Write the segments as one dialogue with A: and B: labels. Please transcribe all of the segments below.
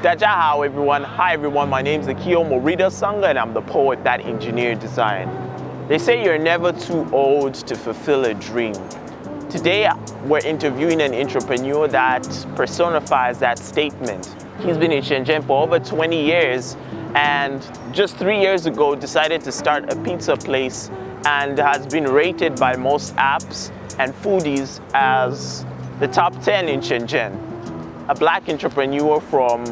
A: Dajaha everyone. Hi everyone, my name is Akio Sanga and I'm the poet that engineered design. They say you're never too old to fulfill a dream. Today we're interviewing an entrepreneur that personifies that statement. He's been in Shenzhen for over 20 years and just 3 years ago decided to start a pizza place and has been rated by most apps and foodies as the top 10 in Shenzhen. A black entrepreneur from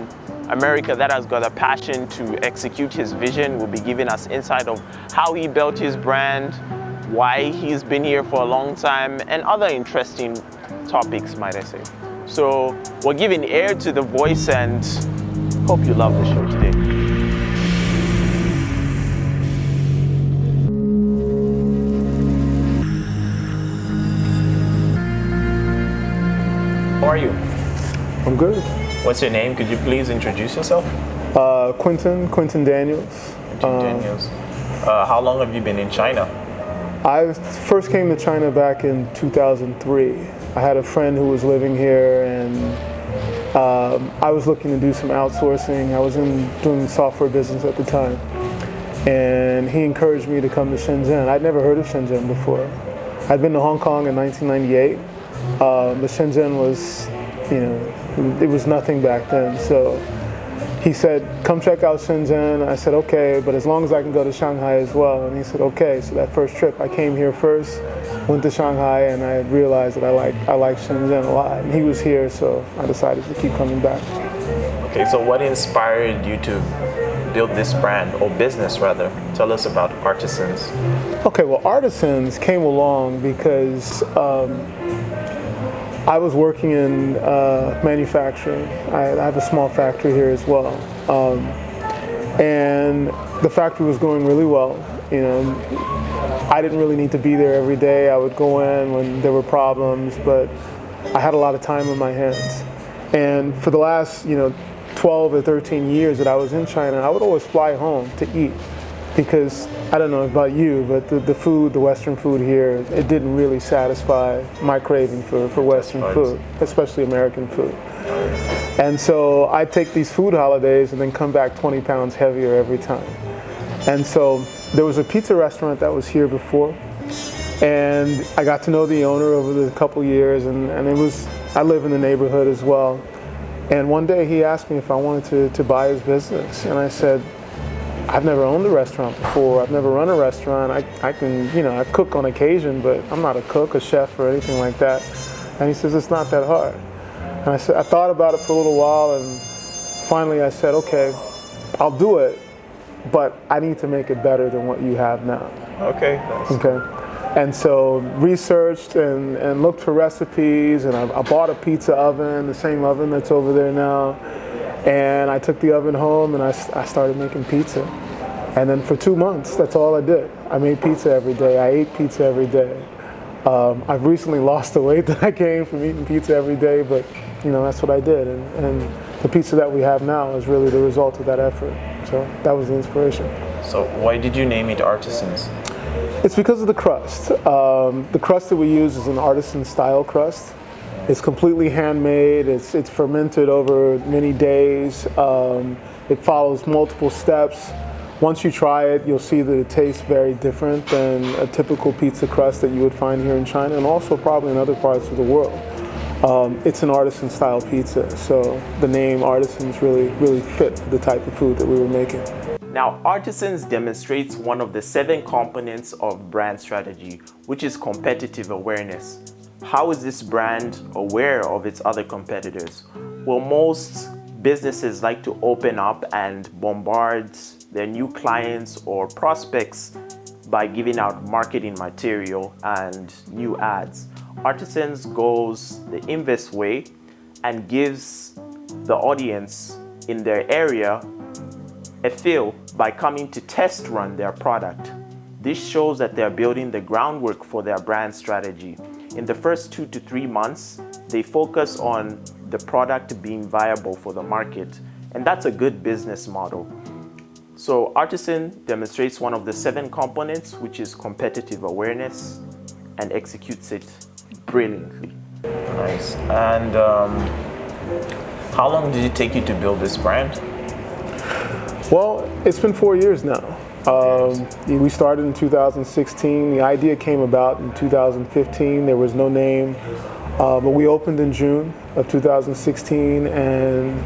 A: America that has got a passion to execute his vision will be giving us insight of how he built his brand, why he's been here for a long time, and other interesting topics, might I say. So we're giving air to the voice and hope you love the show today. How are you?
B: I'm good.
A: What's your name? Could you please introduce yourself?
B: Quentin Daniels.
A: Daniels. How long have you been in China?
B: I first came to China back in 2003. I had a friend who was living here and I was looking to do some outsourcing. I was doing software business at the time. And he encouraged me to come to Shenzhen. I'd never heard of Shenzhen before. I'd been to Hong Kong in 1998, but Shenzhen was, it was nothing back then. So he said, come check out Shenzhen. I said, okay, but as long as I can go to Shanghai as well. And he said, okay. So that first trip, I came here first, went to Shanghai, and I realized that I like Shenzhen a lot. And he was here, so I decided to keep coming back.
A: Okay, so what inspired you to build this brand, or business rather? Tell us about Artizans.
B: Okay, well, Artizans came along because I was working in manufacturing. I have a small factory here as well. And the factory was going really well. I didn't really need to be there every day. I would go in when there were problems, but I had a lot of time on my hands. And for the last, 12 or 13 years that I was in China, I would always fly home to eat because, I don't know about you, but the food, the Western food here, it didn't really satisfy my craving for Western food, especially American food. And so I'd take these food holidays and then come back 20 pounds heavier every time. And so there was a pizza restaurant that was here before, and I got to know the owner over the couple years, and I live in the neighborhood as well. And one day he asked me if I wanted to buy his business, and I said, I've never owned a restaurant before. I've never run a restaurant. I can, I cook on occasion, but I'm not a cook, a chef, or anything like that. And he says, it's not that hard. And I thought about it for a little while, and finally I said, okay, I'll do it, but I need to make it better than what you have now.
A: Okay. Nice.
B: Okay. And so researched and looked for recipes, and I bought a pizza oven, the same oven that's over there now. And I took the oven home and I started making pizza. And then for 2 months, that's all I did. I made pizza every day. I ate pizza every day. I've recently lost the weight that I gained from eating pizza every day, but that's what I did. And the pizza that we have now is really the result of that effort. So that was the inspiration.
A: So why did you name it Artizans?
B: It's because of the crust. The crust that we use is an artisan style crust. It's completely handmade. It's fermented over many days. It follows multiple steps. Once you try it, you'll see that it tastes very different than a typical pizza crust that you would find here in China, and also probably in other parts of the world. It's an artisan style pizza, so the name Artisans really fit the type of food that we were making.
A: Now, Artizans demonstrates one of the 7 components of brand strategy, which is competitive awareness. How is this brand aware of its other competitors? Well, most businesses like to open up and bombard their new clients or prospects by giving out marketing material and new ads. Artizans goes the inverse way and gives the audience in their area a feel by coming to test run their product. This shows that they're building the groundwork for their brand strategy. In the first 2 to 3 months, they focus on the product being viable for the market, and that's a good business model. So Artisan demonstrates one of the 7 components, which is competitive awareness, and executes it brilliantly. Nice. And how long did it take you to build this brand?
B: Well, it's been 4 years now. We started in 2016. The idea came about in 2015. There was no name, but we opened in June of 2016, and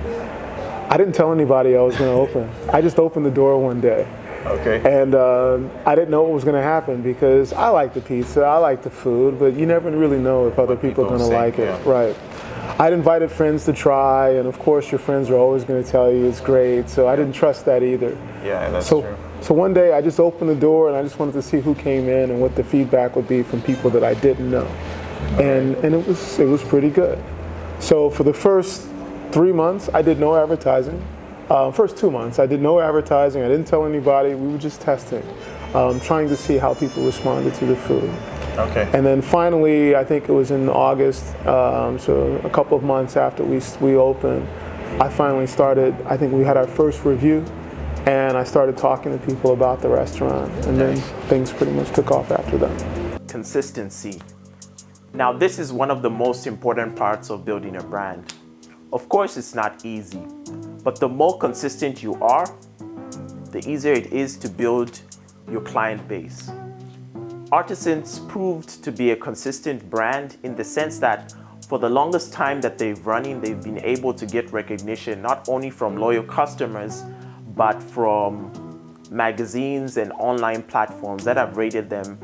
B: I didn't tell anybody I was going to open. I just opened the door one day.
A: Okay.
B: And I didn't know what was going to happen because I like the pizza, I like the food, but you never really know if other people are going to like it.
A: Yeah.
B: Right. I'd invited friends to try, and of course your friends are always going to tell you it's great, so I didn't trust that either.
A: Yeah, that's true.
B: So one day I just opened the door and I just wanted to see who came in and what the feedback would be from people that I didn't know. And it was pretty good. So for the first 3 months I did no advertising. First 2 months I did no advertising. I didn't tell anybody. We were just testing, trying to see how people responded to the food.
A: Okay.
B: And then finally, I think it was in August, so a couple of months after we opened, I finally started, I think we had our first review, and I started talking to people about the restaurant, and then things pretty much took off after that.
A: Consistency. Now, this is one of the most important parts of building a brand. Of course, it's not easy, but the more consistent you are, the easier it is to build your client base. Artizans proved to be a consistent brand in the sense that for the longest time that they've running, they've been able to get recognition not only from loyal customers, but from magazines and online platforms that have rated them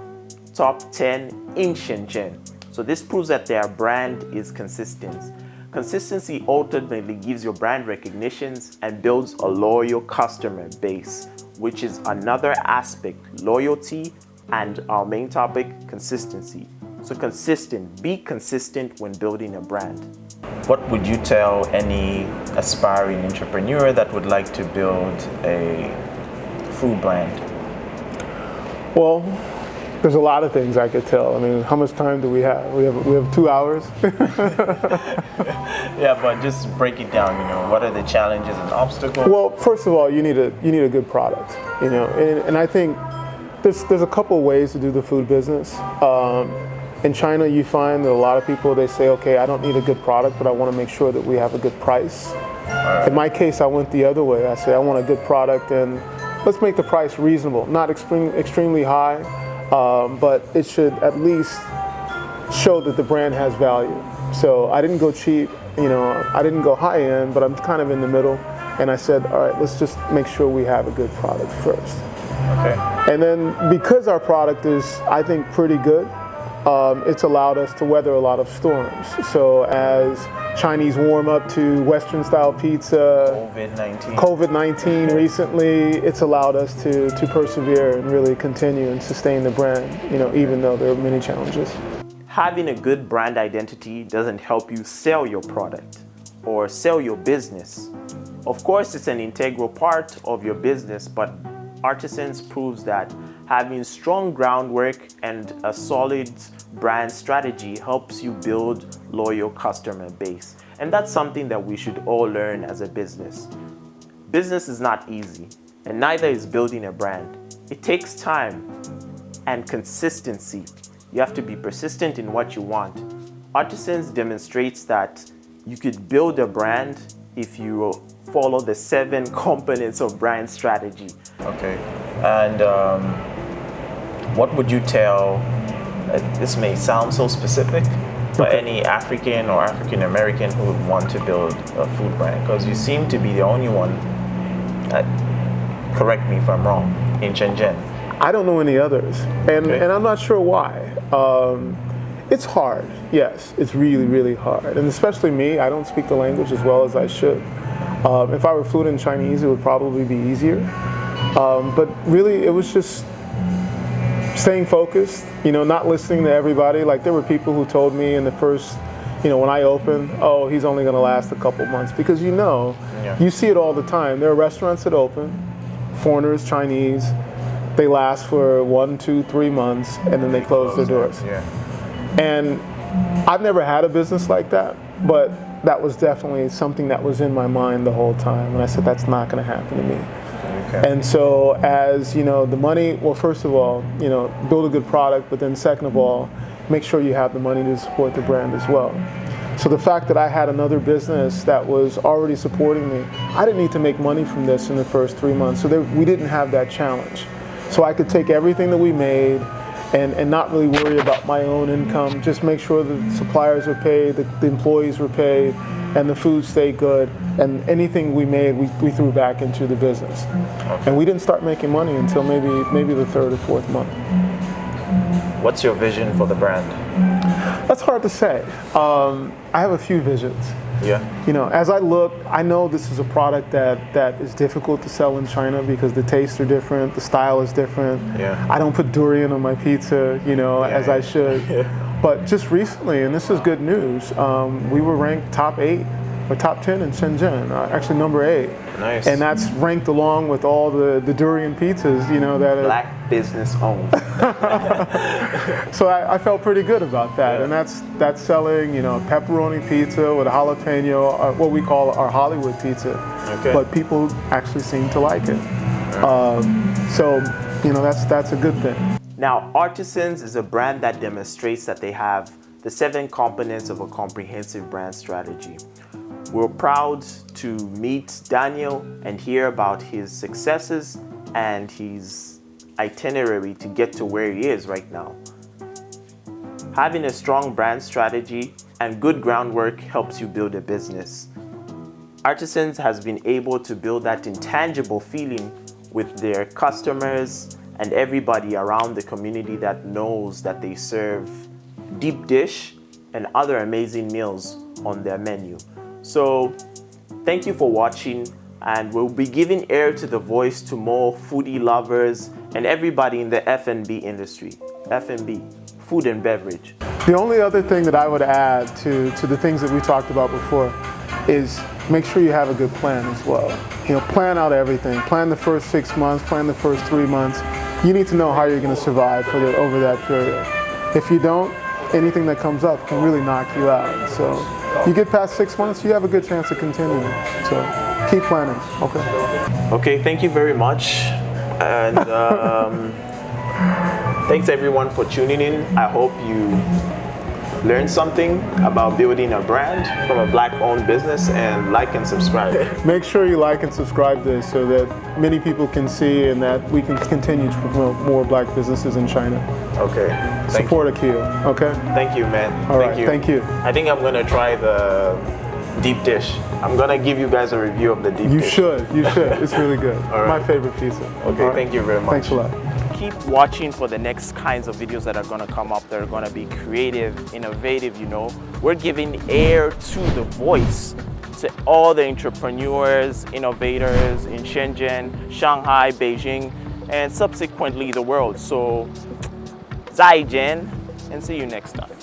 A: top 10 in Shenzhen. So this proves that their brand is consistent. Consistency ultimately gives your brand recognitions and builds a loyal customer base, which is another aspect, loyalty, and our main topic, consistency. So be consistent when building a brand. What would you tell any aspiring entrepreneur that would like to build a food brand?
B: Well, there's a lot of things I could tell. I mean, how much time do we have? We have 2 hours.
A: Yeah, but just break it down. What are the challenges and obstacles?
B: Well, first of all, you need a good product. And I think there's a couple ways to do the food business. In China, you find that a lot of people, they say, okay, I don't need a good product, but I want to make sure that we have a good price. In my case, I went the other way. I said, I want a good product, and let's make the price reasonable. Not extremely high, but it should at least show that the brand has value. So I didn't go cheap, I didn't go high end, but I'm kind of in the middle. And I said, all right, let's just make sure we have a good product first.
A: Okay.
B: And then because our product is, I think, pretty good, it's allowed us to weather a lot of storms. So as Chinese warm up to Western style pizza, COVID-19 recently, it's allowed us to persevere and really continue and sustain the brand, even though there are many challenges.
A: Having a good brand identity doesn't help you sell your product or sell your business. Of course, it's an integral part of your business, but Artizans proves that having strong groundwork and a solid brand strategy helps you build loyal customer base. And that's something that we should all learn as a business. Business is not easy, and neither is building a brand. It takes time and consistency. You have to be persistent in what you want. Artizans demonstrates that you could build a brand if you follow the 7 components of brand strategy. Okay, and what would you tell, this may sound so specific, but any African or African American who would want to build a food brand? Because you seem to be the only one, correct me if I'm wrong, in Shenzhen.
B: I don't know any others, and I'm not sure why. It's hard, yes, it's really, really hard. And especially me, I don't speak the language as well as I should. If I were fluent in Chinese, it would probably be easier. But really, it was just staying focused, not listening to everybody. Like, there were people who told me in the first, when I opened, oh, he's only gonna last a couple months. Because you see it all the time. There are restaurants that open, foreigners, Chinese, they last for 1, 2, 3 months, and then they close their doors.
A: Yeah.
B: And I've never had a business like that, but that was definitely something that was in my mind the whole time. And I said, that's not going to happen to me. Okay. And so as, the money, well, first of all, build a good product, but then second of all, make sure you have the money to support the brand as well. So the fact that I had another business that was already supporting me, I didn't need to make money from this in the first 3 months. So we didn't have that challenge. So I could take everything that we made and not really worry about my own income, just make sure the suppliers were paid, the employees were paid, and the food stayed good, and anything we made, we threw back into the business. And we didn't start making money until maybe the third or fourth month.
A: What's your vision for the brand?
B: That's hard to say. I have a few visions.
A: Yeah.
B: You know, as I look, I know this is a product that is difficult to sell in China because the tastes are different, the style is different.
A: Yeah.
B: I don't put durian on my pizza, you know, as I should. But just recently, and this is good news, we were ranked top 8 or top 10 in Shenzhen, actually number 8.
A: Nice.
B: And that's ranked along with all the durian pizzas, you know, that
A: Black business owned.
B: So I felt pretty good about that. And that's selling, you know, pepperoni pizza with a jalapeno, what we call our Hollywood pizza.
A: Okay.
B: But people actually seem to like it. So, you know, that's a good thing.
A: Now, Artizans is a brand that demonstrates that they have the 7 components of a comprehensive brand strategy. We're proud to meet Daniel and hear about his successes and his itinerary to get to where he is right now. Having a strong brand strategy and good groundwork helps you build a business. Artizans has been able to build that intangible feeling with their customers and everybody around the community that knows that they serve deep dish and other amazing meals on their menu. So thank you for watching, and we'll be giving air to the voice to more foodie lovers and everybody in the F&B industry. F&B, food and beverage.
B: The only other thing that I would add to the things that we talked about before is make sure you have a good plan as well. You know, plan out everything. Plan the first 6 months, plan the first 3 months. You need to know how you're going to survive over that period. If you don't, anything that comes up can really knock you out. So you get past 6 months, you have a good chance of continuing. So keep planning. Okay.
A: Okay, thank you very much. And thanks everyone for tuning in. I hope you learned something about building a brand from a Black-owned business, and like and subscribe.
B: Make sure you like and subscribe this so that many people can see and that we can continue to promote more Black businesses in China.
A: Okay.
B: Support Akio, okay?
A: Thank you, man.
B: All right, thank you.
A: I think I'm gonna try the deep dish. I'm gonna give you guys a review of the deep dish.
B: You should. It's really good.
A: All right.
B: My favorite pizza.
A: Okay, thank you very much.
B: Thanks a lot.
A: Keep watching for the next kinds of videos that are gonna come up. That are gonna be creative, innovative, you know. We're giving air to the voice to all the entrepreneurs, innovators in Shenzhen, Shanghai, Beijing, and subsequently the world. So, 再见, and see you next time.